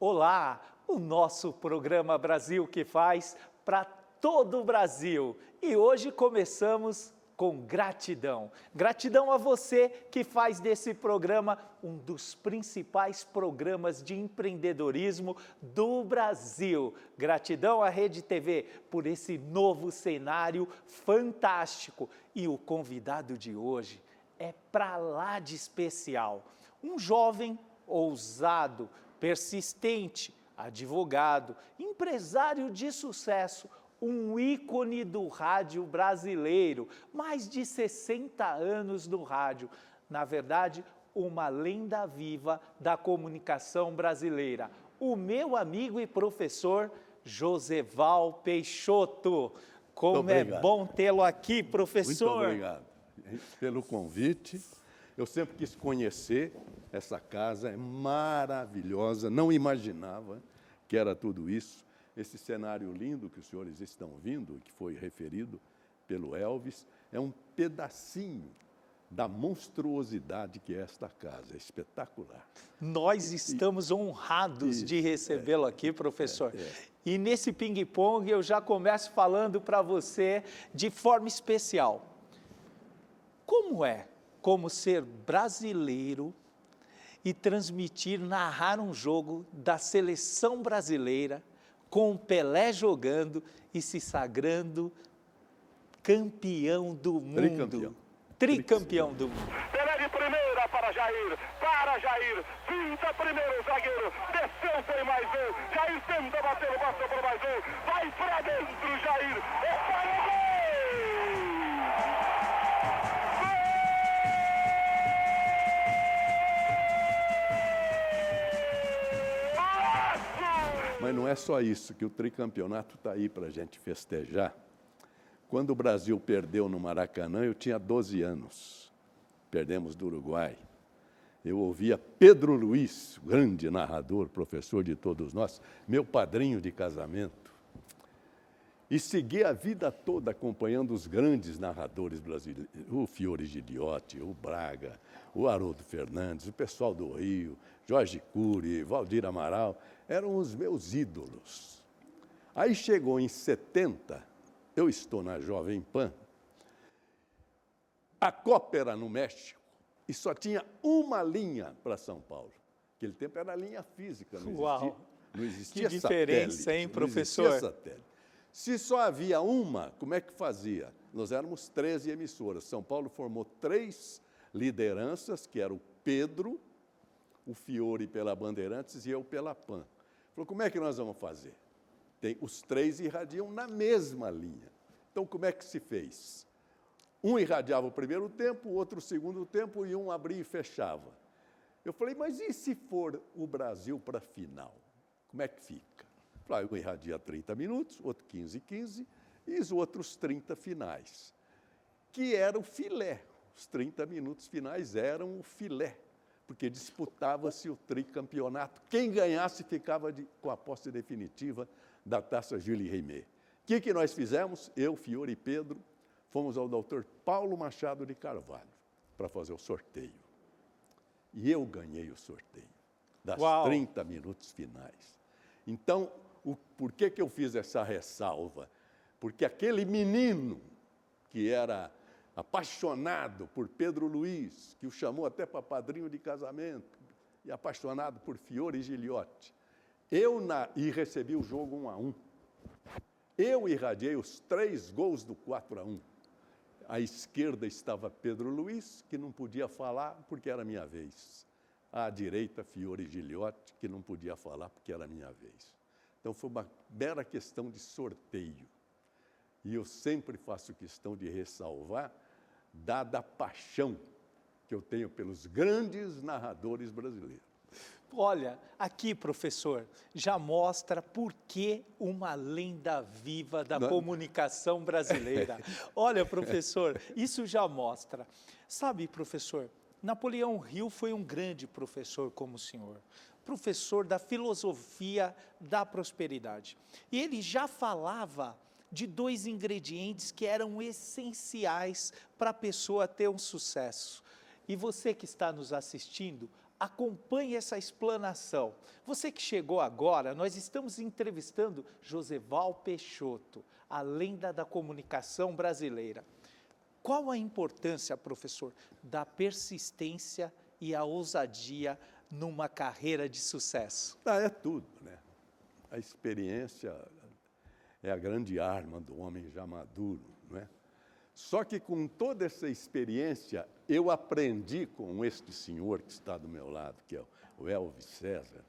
Olá, o nosso programa Brasil que faz para todo o Brasil. E hoje começamos com gratidão. Gratidão a você que faz desse programa um dos principais programas de empreendedorismo do Brasil. Gratidão à Rede TV por esse novo cenário fantástico. E o convidado de hoje é pra lá de especial. Um jovem ousado, persistente, advogado, empresário de sucesso, um ícone do rádio brasileiro, mais de 60 anos no rádio. Na verdade, uma lenda viva da comunicação brasileira. O meu amigo e professor Joseval Peixoto. Como é bom tê-lo aqui, professor. Muito obrigado pelo convite. Eu sempre quis conhecer essa casa, é maravilhosa, não imaginava que era tudo isso. Esse cenário lindo que os senhores estão vindo, que foi referido pelo Elvis, é um pedacinho da monstruosidade que é esta casa, é espetacular. Nós estamos honrados de recebê-lo aqui, professor. E nesse ping-pong eu já começo falando para você de forma especial. Como ser brasileiro e transmitir, narrar um jogo da seleção brasileira, com o Pelé jogando e se sagrando campeão do mundo. Tricampeão do mundo. Pelé de primeira para Jair, pinta primeiro o zagueiro, desceu, tem mais um, Jair tenta bater, passou por mais um, vai pra dentro Jair, é para o gol! Mas não é só isso, que o tricampeonato está aí para a gente festejar. Quando o Brasil perdeu no Maracanã, eu tinha 12 anos. Perdemos do Uruguai. Eu ouvia Pedro Luiz, grande narrador, professor de todos nós, meu padrinho de casamento. E segui a vida toda acompanhando os grandes narradores brasileiros, o Fiore Giliotti, o Braga, o Haroldo Fernandes, o pessoal do Rio, Jorge Cury, Valdir Amaral, eram os meus ídolos. Aí chegou em 70, eu estou na Jovem Pan, a Copa era no México e só tinha uma linha para São Paulo. Naquele tempo era linha física, não existia que diferença, satélite, hein, professor? Não existia satélite. Se só havia uma, como é que fazia? Nós éramos 13 emissoras. São Paulo formou 3 lideranças, que eram o Pedro, o Fiore pela Bandeirantes e eu pela PAN. Falou, como é que nós vamos fazer? Os 3 irradiam na mesma linha. Então, como é que se fez? Um irradiava o primeiro tempo, o outro o segundo tempo, e um abria e fechava. Eu falei, mas e se for o Brasil para a final? Como é que fica? Falei, um irradia 30 minutos, outro 15, e os outros 30 finais, que era o filé. Os 30 minutos finais eram o filé, porque disputava-se o tricampeonato. Quem ganhasse ficava com a posse definitiva da Taça Jules Rimet. O que nós fizemos? Eu, Fiore e Pedro, fomos ao doutor Paulo Machado de Carvalho para fazer o sorteio. E eu ganhei o sorteio das 30 minutos finais. Então, por que eu fiz essa ressalva? Porque aquele menino que era apaixonado por Pedro Luiz, que o chamou até para padrinho de casamento, e apaixonado por Fiore Giliotti, e recebi o jogo 1-1. Eu irradiei os 3 gols do 4-1. À esquerda estava Pedro Luiz, que não podia falar porque era minha vez. À direita, Fiore Giliotti, que não podia falar porque era minha vez. Então, foi uma mera questão de sorteio. E eu sempre faço questão de ressalvar, dada a paixão que eu tenho pelos grandes narradores brasileiros. Olha, aqui, professor, já mostra por que uma lenda viva da comunicação brasileira. Olha, professor, isso já mostra. Sabe, professor, Napoleão Hill foi um grande professor como o senhor. Professor da filosofia da prosperidade. E ele já falava de 2 ingredientes que eram essenciais para a pessoa ter um sucesso. E você que está nos assistindo, acompanhe essa explanação. Você que chegou agora, nós estamos entrevistando Joseval Peixoto, a lenda da comunicação brasileira. Qual a importância, professor, da persistência e a ousadia numa carreira de sucesso? É tudo, né? A experiência é a grande arma do homem já maduro, não é? Só que com toda essa experiência, eu aprendi com este senhor que está do meu lado, que é o Elvis César,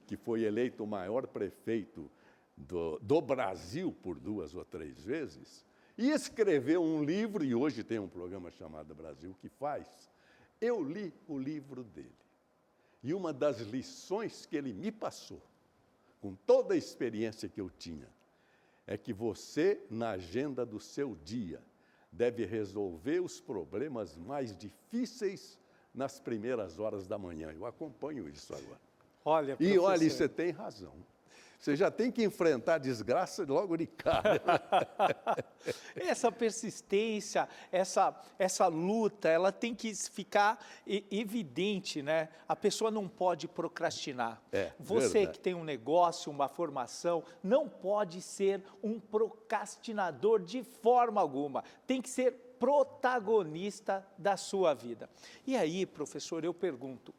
que foi eleito o maior prefeito do Brasil por 2 ou 3 vezes, e escreveu um livro, e hoje tem um programa chamado Brasil que Faz. Eu li o livro dele. E uma das lições que ele me passou, com toda a experiência que eu tinha, é que você, na agenda do seu dia, deve resolver os problemas mais difíceis nas primeiras horas da manhã. Eu acompanho isso agora. Olha, E olha, professor, você tem razão. Você já tem que enfrentar a desgraça logo de cara. essa persistência, essa luta, ela tem que ficar evidente, né? A pessoa não pode procrastinar. Você verdade. que tem um negócio, uma formação, não pode ser um procrastinador de forma alguma. Tem que ser protagonista da sua vida. E aí, professor, eu pergunto,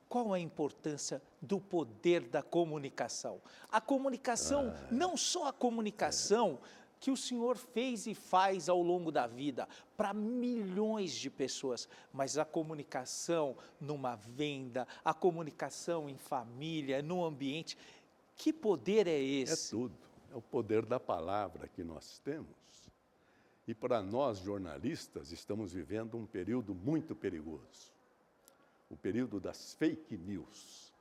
qual a importância do poder da comunicação? A comunicação, não só a comunicação que o senhor fez e faz ao longo da vida para milhões de pessoas, mas a comunicação numa venda, a comunicação em família, no ambiente. Que poder é esse? É tudo. É o poder da palavra que nós temos. E para nós, jornalistas, estamos vivendo um período muito perigoso. O período das fake news,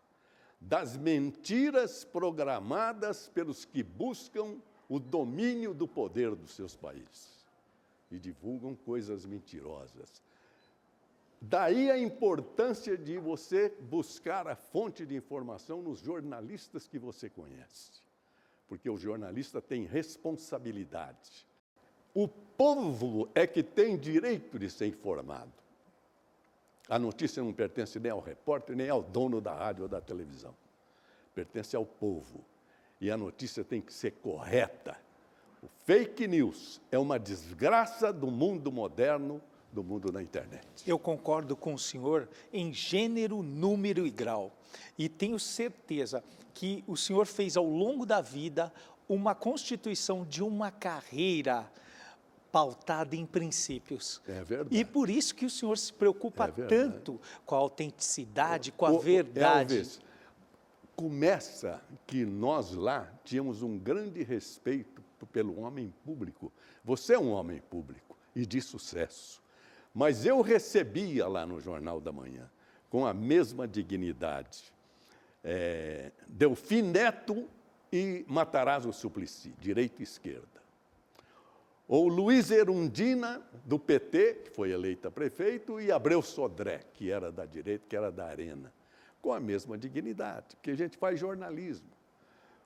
das mentiras programadas pelos que buscam o domínio do poder dos seus países e divulgam coisas mentirosas. Daí a importância de você buscar a fonte de informação nos jornalistas que você conhece, porque o jornalista tem responsabilidade. O povo é que tem direito de ser informado. A notícia não pertence nem ao repórter, nem ao dono da rádio ou da televisão. Pertence ao povo. E a notícia tem que ser correta. O fake news é uma desgraça do mundo moderno, do mundo da internet. Eu concordo com o senhor em gênero, número e grau. E tenho certeza que o senhor fez ao longo da vida uma constituição de uma carreira pautada em princípios. É verdade. E por isso que o senhor se preocupa tanto com a autenticidade, com a Ô, verdade. Elvis, começa que nós lá tínhamos um grande respeito pelo homem público. Você é um homem público e de sucesso. Mas eu recebia lá no Jornal da Manhã, com a mesma dignidade, Delfim Neto e Matarazzo Suplicy, direita e esquerda. Ou Luiz Erundina, do PT, que foi eleita prefeito, e Abreu Sodré, que era da direita, que era da Arena, com a mesma dignidade, porque a gente faz jornalismo.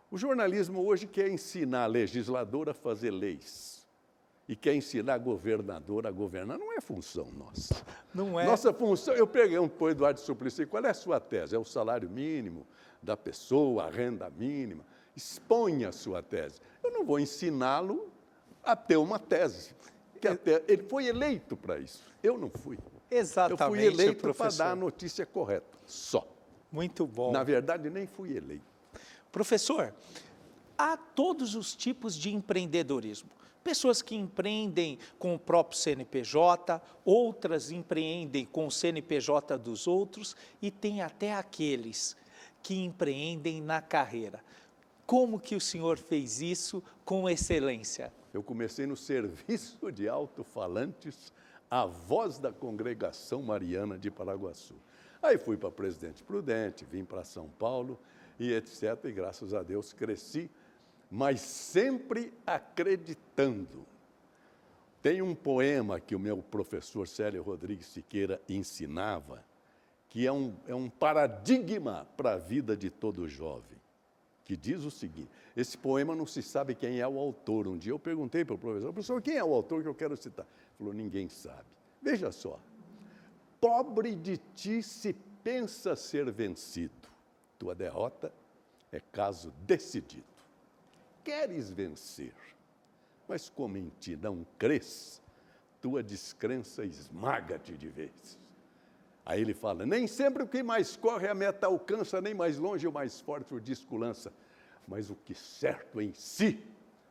O jornalismo hoje quer ensinar legislador a fazer leis e quer ensinar governador a governar. Não é função nossa. Não é. Nossa função, eu peguei para o Eduardo Suplicy, qual é a sua tese? É o salário mínimo da pessoa, a renda mínima? Exponha a sua tese. Eu não vou ensiná-lo a ter uma tese. Ele foi eleito para isso. Eu não fui. Exatamente, eu fui eleito para professor. dar a notícia correta, só. Muito bom. Na verdade, nem fui eleito. Professor, há todos os tipos de empreendedorismo. Pessoas que empreendem com o próprio CNPJ, outras empreendem com o CNPJ dos outros e tem até aqueles que empreendem na carreira. Como que o senhor fez isso com excelência? Eu comecei no serviço de alto-falantes, a voz da congregação mariana de Paraguaçu. Aí fui para Presidente Prudente, vim para São Paulo e etc. E graças a Deus cresci, mas sempre acreditando. Tem um poema que o meu professor Célio Rodrigues Siqueira ensinava, que é um paradigma para a vida de todo jovem, que diz o seguinte, esse poema não se sabe quem é o autor. Um dia eu perguntei para o professor, quem é o autor que eu quero citar? Ele falou, ninguém sabe. Veja só, pobre de ti se pensa ser vencido, tua derrota é caso decidido. Queres vencer, mas como em ti não crês, tua descrença esmaga-te de vez. Aí ele fala, nem sempre o que mais corre a meta alcança, nem mais longe o mais forte o disco lança, mas o que certo em si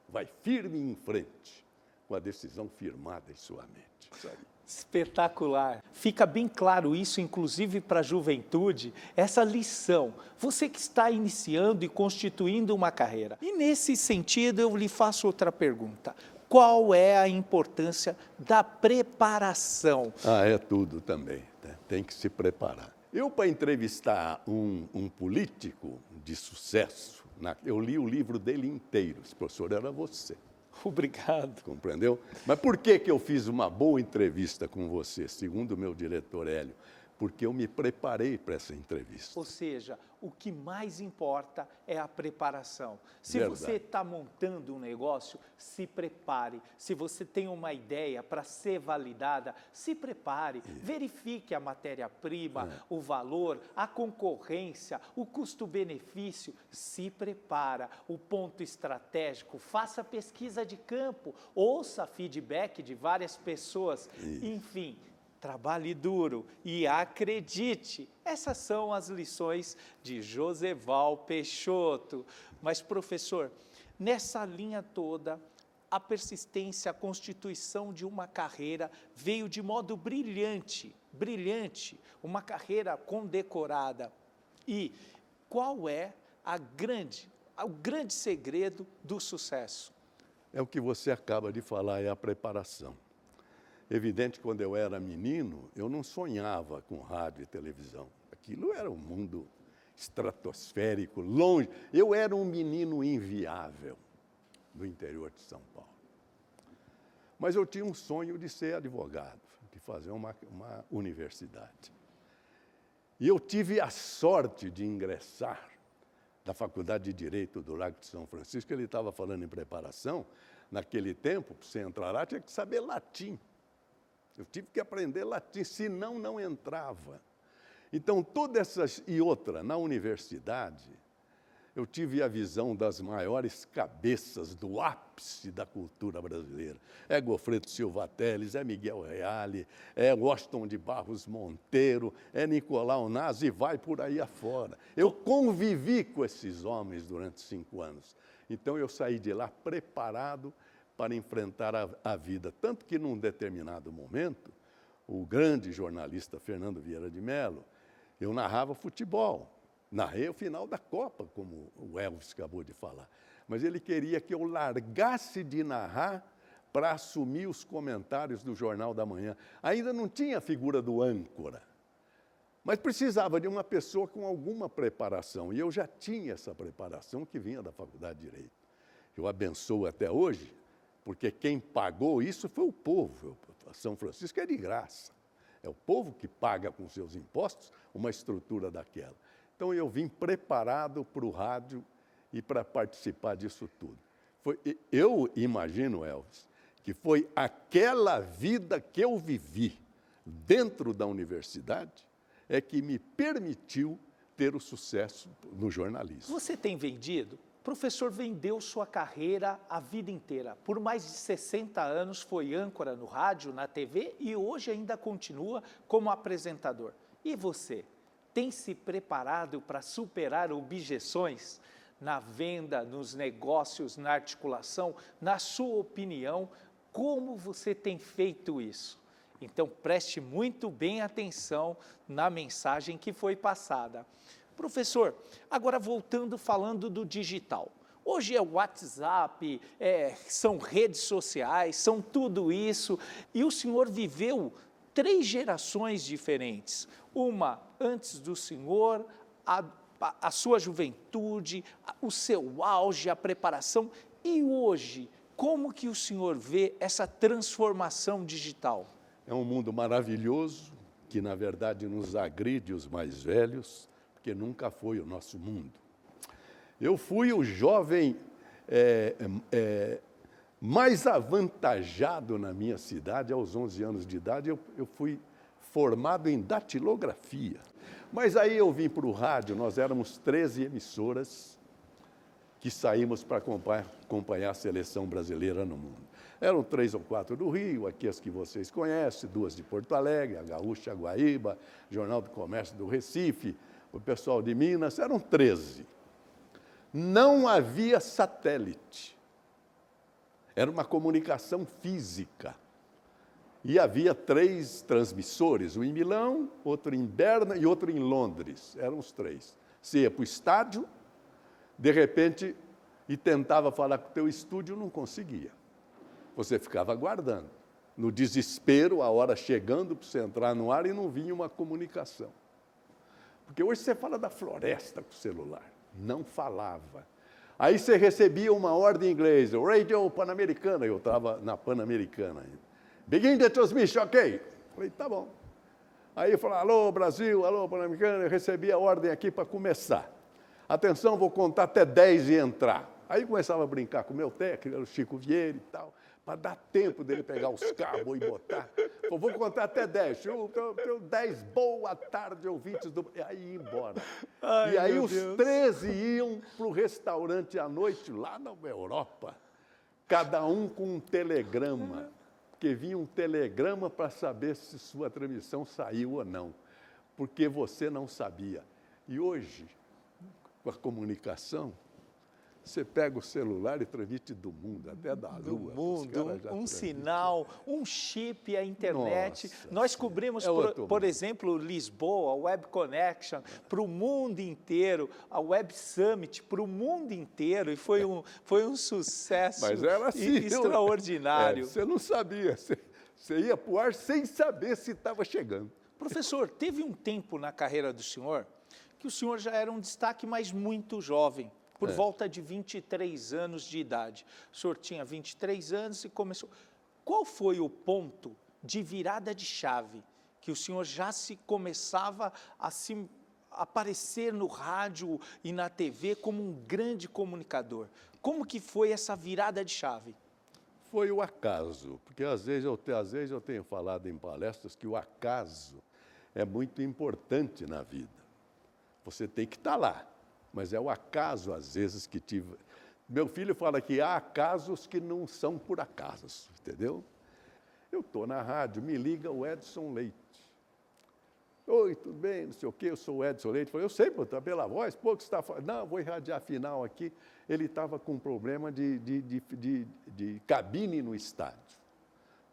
vai firme em frente, com a decisão firmada em sua mente. Sabe? Espetacular. Fica bem claro isso, inclusive para a juventude, essa lição. Você que está iniciando e constituindo uma carreira. E nesse sentido, eu lhe faço outra pergunta. Qual é a importância da preparação? É tudo também, né? Tem que se preparar. Eu, para entrevistar um político de sucesso, eu li o livro dele inteiro, esse professor era você. Obrigado. Compreendeu? Mas por que eu fiz uma boa entrevista com você, segundo o meu diretor Hélio? Porque eu me preparei para essa entrevista. Ou seja, o que mais importa é a preparação. Se Verdade. você está montando um negócio, se prepare. Se você tem uma ideia para ser validada, se prepare. Verifique a matéria-prima, o valor, a concorrência, o custo-benefício. Se prepara. O ponto estratégico, faça pesquisa de campo, ouça feedback de várias pessoas. Enfim, trabalhe duro e acredite. Essas são as lições de Joseval Peixoto. Mas, professor, nessa linha toda, a persistência, a constituição de uma carreira veio de modo brilhante, uma carreira condecorada. E qual é o grande segredo do sucesso? É o que você acaba de falar, é a preparação. Evidente, quando eu era menino, eu não sonhava com rádio e televisão. Aquilo era um mundo estratosférico, longe. Eu era um menino inviável do interior de São Paulo. Mas eu tinha um sonho de ser advogado, de fazer uma universidade. E eu tive a sorte de ingressar na Faculdade de Direito do Largo de São Francisco. Ele estava falando em preparação. Naquele tempo, para você entrar lá, tinha que saber latim. Eu tive que aprender latim, senão não entrava. Então, todas essas... E outra, na universidade, eu tive a visão das maiores cabeças do ápice da cultura brasileira. É Goffredo Silva Telles, é Miguel Reale, é Washington de Barros Monteiro, é Nicolau Nasi, e vai por aí afora. Eu convivi com esses homens durante 5 anos. Então, eu saí de lá preparado para enfrentar a vida. Tanto que, num determinado momento, o grande jornalista Fernando Vieira de Mello, eu narrava futebol. Narrei o final da Copa, como o Elvis acabou de falar. Mas ele queria que eu largasse de narrar para assumir os comentários do Jornal da Manhã. Ainda não tinha a figura do âncora, mas precisava de uma pessoa com alguma preparação. E eu já tinha essa preparação que vinha da Faculdade de Direito. Eu abençoo até hoje, porque quem pagou isso foi o povo. São Francisco é de graça. É o povo que paga com seus impostos uma estrutura daquela. Então, eu vim preparado para o rádio e para participar disso tudo. Eu imagino, Elvis, que foi aquela vida que eu vivi dentro da universidade é que me permitiu ter o sucesso no jornalismo. Você tem vendido? O professor vendeu sua carreira a vida inteira. Por mais de 60 anos foi âncora no rádio, na TV e hoje ainda continua como apresentador. E você? Tem se preparado para superar objeções na venda, nos negócios, na articulação? Na sua opinião, como você tem feito isso? Então, preste muito bem atenção na mensagem que foi passada. Professor, agora voltando, falando do digital. Hoje é o WhatsApp, são redes sociais, são tudo isso. E o senhor viveu 3 gerações diferentes. Uma antes do senhor, a sua juventude, o seu auge, a preparação. E hoje, como que o senhor vê essa transformação digital? É um mundo maravilhoso, que na verdade nos agride os mais velhos, porque nunca foi o nosso mundo. Eu fui o jovem mais avantajado na minha cidade. Aos 11 anos de idade, eu fui formado em datilografia. Mas aí eu vim para o rádio, nós éramos 13 emissoras que saímos para acompanhar a seleção brasileira no mundo. Eram 3 ou 4 do Rio, aqui as que vocês conhecem, 2 de Porto Alegre, a Gaúcha, a Guaíba, Jornal do Comércio do Recife, o pessoal de Minas, eram 13. Não havia satélite. Era uma comunicação física. E havia 3 transmissores, um em Milão, outro em Berna e outro em Londres. Eram os 3. Você ia para o estádio, de repente, e tentava falar com o teu estúdio, não conseguia. Você ficava aguardando. No desespero, a hora chegando para você entrar no ar e não vinha uma comunicação. Porque hoje você fala da floresta com o celular. Não falava. Aí você recebia uma ordem em inglês, Radio Pan-Americana, eu estava na Pan-Americana ainda. Begin the transmission, ok. Falei, tá bom. Aí eu falei, alô Brasil, alô Pan-Americana, eu recebi a ordem aqui para começar. Atenção, vou contar até 10 e entrar. Aí começava a brincar com o meu técnico, o Chico Vieira e tal, para dar tempo dele pegar os cabos e botar. Eu vou contar até 10. Eu 10, boa tarde, ouvintes do... E aí ia embora. Ai, e aí os Deus. 13 iam para o restaurante à noite, lá na Europa, cada um com um telegrama, porque vinha um telegrama para saber se sua transmissão saiu ou não, porque você não sabia. E hoje, com a comunicação, você pega o celular e transmite do mundo, até da Lua. Do mundo, Os caras já um transmitem. sinal, um chip, a internet. Nossa Nós cobrimos, é outro por mundo. exemplo, Lisboa, a Web Connection, para o mundo inteiro, a Web Summit para o mundo inteiro, e foi um sucesso Mas era assim, extraordinário. Você não sabia, você ia para o ar sem saber se estava chegando. Professor, teve um tempo na carreira do senhor que o senhor já era um destaque, mas muito jovem, por volta de 23 anos de idade. O senhor tinha 23 anos e começou... Qual foi o ponto de virada de chave que o senhor já se começava a se aparecer no rádio e na TV como um grande comunicador? Como que foi essa virada de chave? Foi o acaso, porque às vezes eu tenho falado em palestras que o acaso é muito importante na vida. Você tem que estar lá, mas é o acaso, às vezes, que tive... Meu filho fala que há acasos que não são por acasos, entendeu? Eu estou na rádio, me liga o Edson Leite. Oi, tudo bem? Não sei o quê, eu sou o Edson Leite. Eu falei, eu sei, pô, tá pela voz, pô, que você está falando. Não, vou irradiar a final aqui. Ele estava com um problema de cabine no estádio.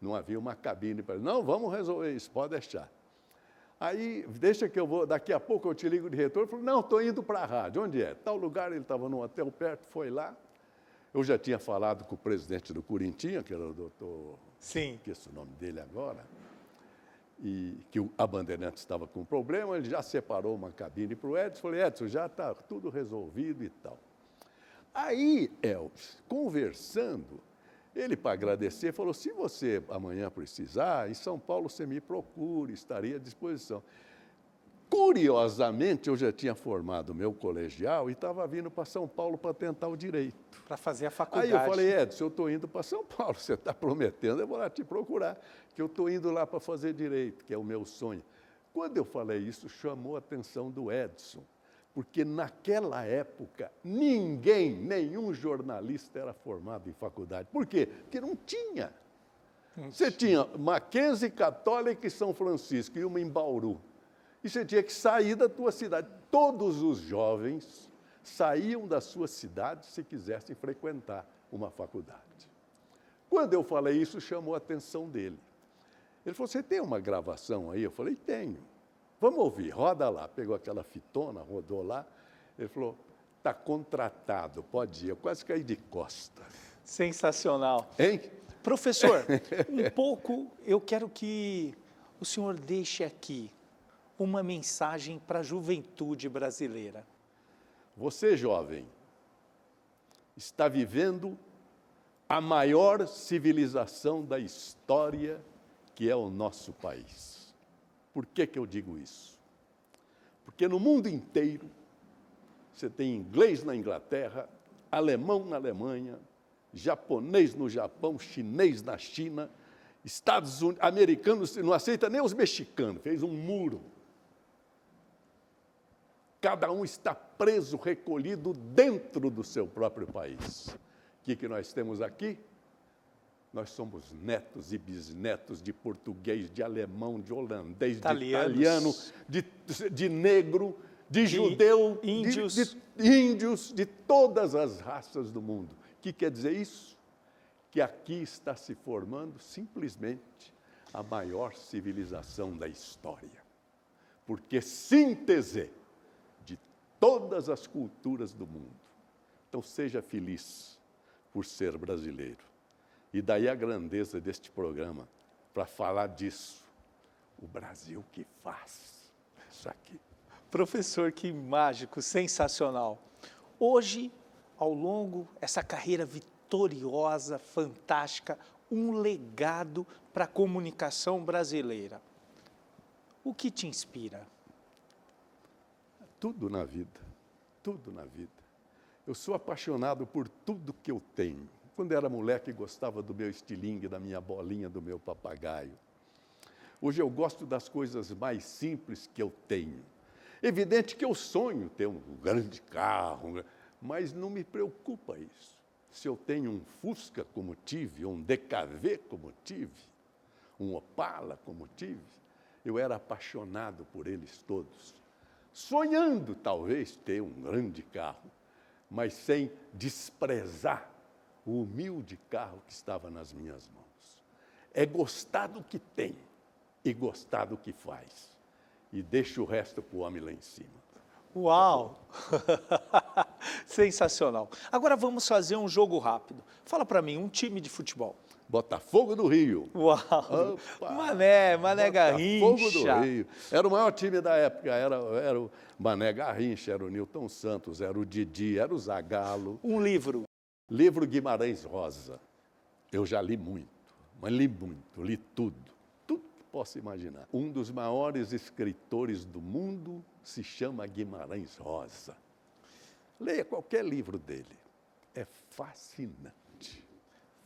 Não havia uma cabine para ele. Não, vamos resolver isso, pode deixar. Aí, deixa que eu vou, daqui a pouco eu te ligo de retorno. Eu falei, não, estou indo para a rádio. Onde é? Tal lugar, ele estava num hotel perto, foi lá. Eu já tinha falado com o presidente do Corinthians, que era o doutor... Sim. Esqueço o nome dele agora. E que a Bandeirantes estava com um problema, ele já separou uma cabine para o Edson. Falei, Edson, já está tudo resolvido e tal. Aí, Elvis, conversando, ele, para agradecer, falou, se você amanhã precisar, em São Paulo você me procure, estaria à disposição. Curiosamente, eu já tinha formado o meu colegial e estava vindo para São Paulo para tentar o direito. Para fazer a faculdade. Aí eu falei, Edson, eu estou indo para São Paulo, você está prometendo, eu vou lá te procurar, que eu estou indo lá para fazer direito, que é o meu sonho. Quando eu falei isso, chamou a atenção do Edson, porque naquela época, nenhum jornalista era formado em faculdade. Por quê? Porque não tinha. Você tinha Mackenzie, Católica e São Francisco, e uma em Bauru. E você tinha que sair da tua cidade. Todos os jovens saíam da sua cidade se quisessem frequentar uma faculdade. Quando eu falei isso, chamou a atenção dele. Ele falou, você tem uma gravação aí? Eu falei, tenho. Vamos ouvir, roda lá. Pegou aquela fitona, rodou lá. Ele falou, está contratado, pode ir. Eu quase caí de costa. Sensacional. Hein? Professor, um pouco eu quero que o senhor deixe aqui uma mensagem para a juventude brasileira. Você, jovem, está vivendo a maior civilização da história, que é o nosso país. Por que eu digo isso? Porque no mundo inteiro, você tem inglês na Inglaterra, alemão na Alemanha, japonês no Japão, chinês na China, Estados Unidos, americanos não aceita nem os mexicanos, fez um muro. Cada um está preso, recolhido dentro do seu próprio país. O que nós temos aqui? Nós somos netos e bisnetos de português, de alemão, de holandês, de italiano, de negro, de judeu, índios. de índios, de todas as raças do mundo. O que quer dizer isso? Que aqui está se formando simplesmente a maior civilização da história. Porque síntese de todas as culturas do mundo. Então seja feliz por ser brasileiro. E daí a grandeza deste programa, para falar disso. O Brasil que faz isso aqui. Professor, que mágico, sensacional. Hoje, ao longo, essa carreira vitoriosa, fantástica, um legado para a comunicação brasileira. O que te inspira? Tudo na vida, tudo na vida. Eu sou apaixonado por tudo que eu tenho. Quando era moleque, gostava do meu estilingue, da minha bolinha, do meu papagaio. Hoje eu gosto das coisas mais simples que eu tenho. Evidente que eu sonho ter um grande carro, mas não me preocupa isso. Se eu tenho um Fusca como tive, um DKV como tive, um Opala como tive, eu era apaixonado por eles todos. Sonhando, talvez, ter um grande carro, mas sem desprezar o humilde carro que estava nas minhas mãos. É gostar do que tem e gostar do que faz. E deixa o resto para o homem lá em cima. Uau! Sensacional. Agora vamos fazer um jogo rápido. Fala para mim, um time de futebol. Botafogo do Rio. Uau! Opa, Mané Garrincha. Botafogo do Rio. Era o maior time da época. Era o Mané Garrincha, era o Nilton Santos, era o Didi, era o Zagallo. Um livro. Livro Guimarães Rosa. Eu já li muito, mas li muito, li tudo que posso imaginar. Um dos maiores escritores do mundo se chama Guimarães Rosa. Leia qualquer livro dele. É fascinante.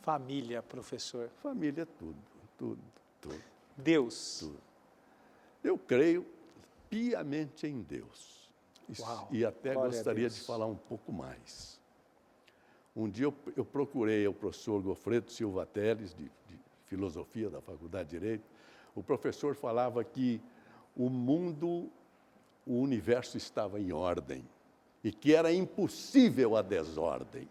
Família, professor. Família é tudo. Deus. Tudo. Eu creio piamente em Deus. Uau, E até glória a gostaria Deus. de falar um pouco mais. Um dia eu procurei o professor Gofredo Silva Teles, de filosofia da Faculdade de Direito. O professor falava que o mundo, o universo estava em ordem e que era impossível a desordem.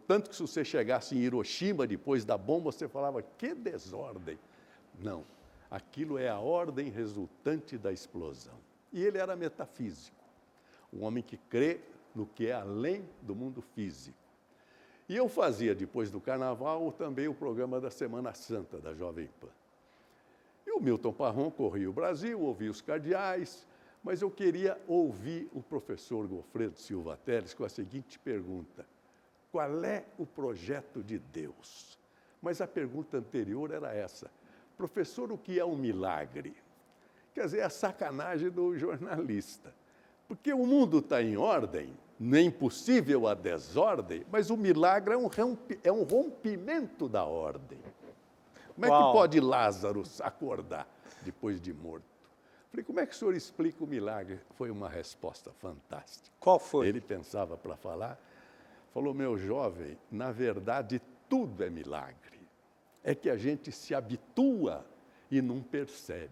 Tanto que se você chegasse em Hiroshima depois da bomba, você falava, que desordem. Não, aquilo é a ordem resultante da explosão. E ele era metafísico, um homem que crê no que é além do mundo físico. E eu fazia, depois do Carnaval, também o programa da Semana Santa, da Jovem Pan. E o Milton Parron corria o Brasil, ouvia os cardeais, mas eu queria ouvir o professor Gofredo Silva Teles com a seguinte pergunta: qual é o projeto de Deus? Mas a pergunta anterior era essa: professor, o que é um milagre? Quer dizer, a sacanagem do jornalista. Porque o mundo está em ordem, não é impossível a desordem, mas o milagre é um rompimento da ordem. Como é que pode Lázaro acordar depois de morto? Falei, como é que o senhor explica o milagre? Foi uma resposta fantástica. Qual foi? Ele pensava para falar, falou, meu jovem, na verdade tudo é milagre. É que a gente se habitua e não percebe.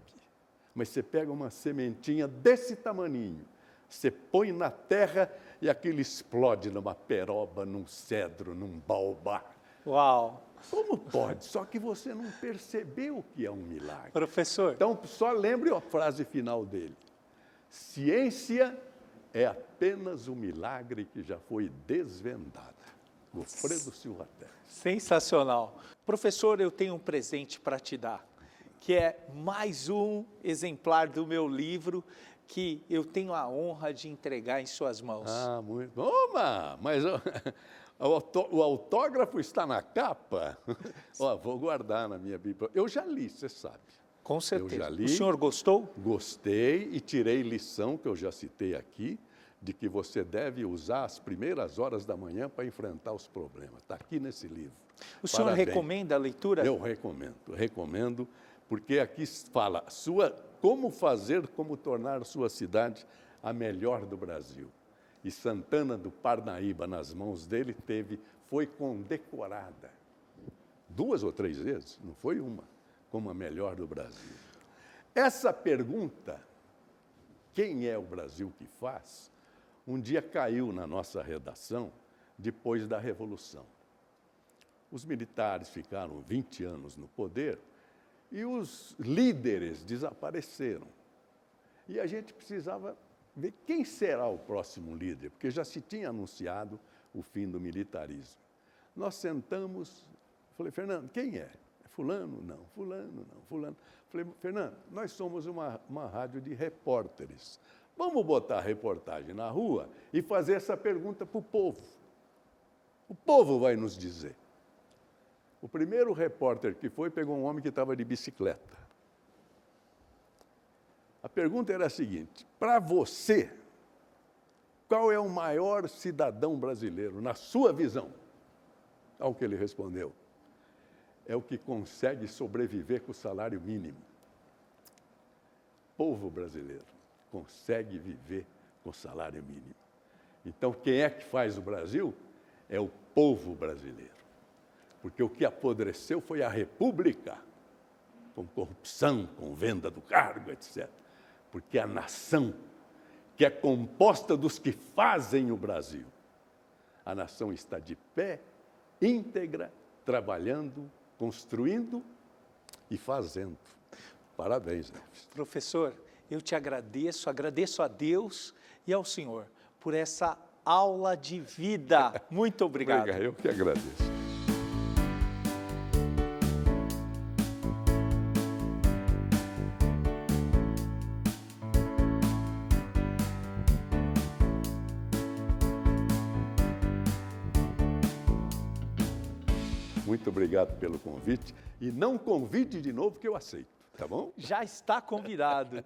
Mas você pega uma sementinha desse tamaninho, você põe na terra e aquilo explode numa peroba, num cedro, num baobá. Uau! Como pode? Só que você não percebeu que é um milagre. Professor. Então, só lembre a frase final dele. Ciência é apenas um milagre que já foi desvendado. Gofredo Silva Teles. Sensacional. Professor, eu tenho um presente para te dar, que é mais um exemplar do meu livro que eu tenho a honra de entregar em suas mãos. Ah, muito. Toma! Mas o autógrafo está na capa? Ó, vou guardar na minha Bíblia. Eu já li, você sabe. Com certeza. Eu já li. O senhor gostou? Gostei e tirei lição, que eu já citei aqui. de que você deve usar as primeiras horas da manhã para enfrentar os problemas. Está aqui nesse livro. O senhor Parabéns. recomenda a leitura? Eu recomendo, porque aqui fala como tornar sua cidade a melhor do Brasil. E Santana do Parnaíba, nas mãos dele, foi condecorada 2 ou 3 vezes, não foi uma, como a melhor do Brasil. Essa pergunta, quem é o Brasil que faz, um dia caiu na nossa redação depois da Revolução. Os militares ficaram 20 anos no poder e os líderes desapareceram. E a gente precisava ver quem será o próximo líder, porque já se tinha anunciado o fim do militarismo. Nós sentamos, falei, Fernando, quem é? Fulano? Não, fulano, não, fulano. Falei, Fernando, nós somos uma rádio de repórteres. Vamos botar a reportagem na rua e fazer essa pergunta para o povo. O povo vai nos dizer. O primeiro repórter que foi, pegou um homem que estava de bicicleta. A pergunta era a seguinte, para você, qual é o maior cidadão brasileiro, na sua visão? Ao que ele respondeu, é o que consegue sobreviver com o salário mínimo. O povo brasileiro consegue viver com o salário mínimo. Então, quem é que faz o Brasil? É o povo brasileiro. Porque o que apodreceu foi a República, com corrupção, com venda do cargo, etc. Porque a nação, que é composta dos que fazem o Brasil, a nação está de pé, íntegra, trabalhando, construindo e fazendo. Parabéns, Neves. Professor, eu te agradeço a Deus e ao senhor por essa aula de vida. Muito obrigado. Eu que agradeço. Muito obrigado pelo convite e não convide de novo que eu aceito, tá bom? Já está convidado.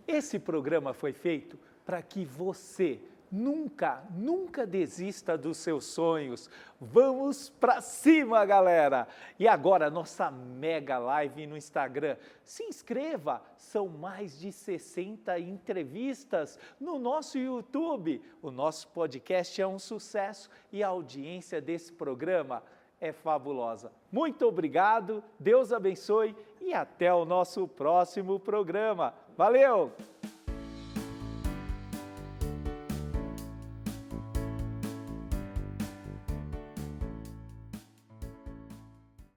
Esse programa foi feito para que você nunca desista dos seus sonhos. Vamos para cima, galera! E agora, nossa mega live no Instagram. Se inscreva, são mais de 60 entrevistas no nosso YouTube. O nosso podcast é um sucesso e a audiência desse programa é fabulosa. Muito obrigado, Deus abençoe e até o nosso próximo programa. Valeu!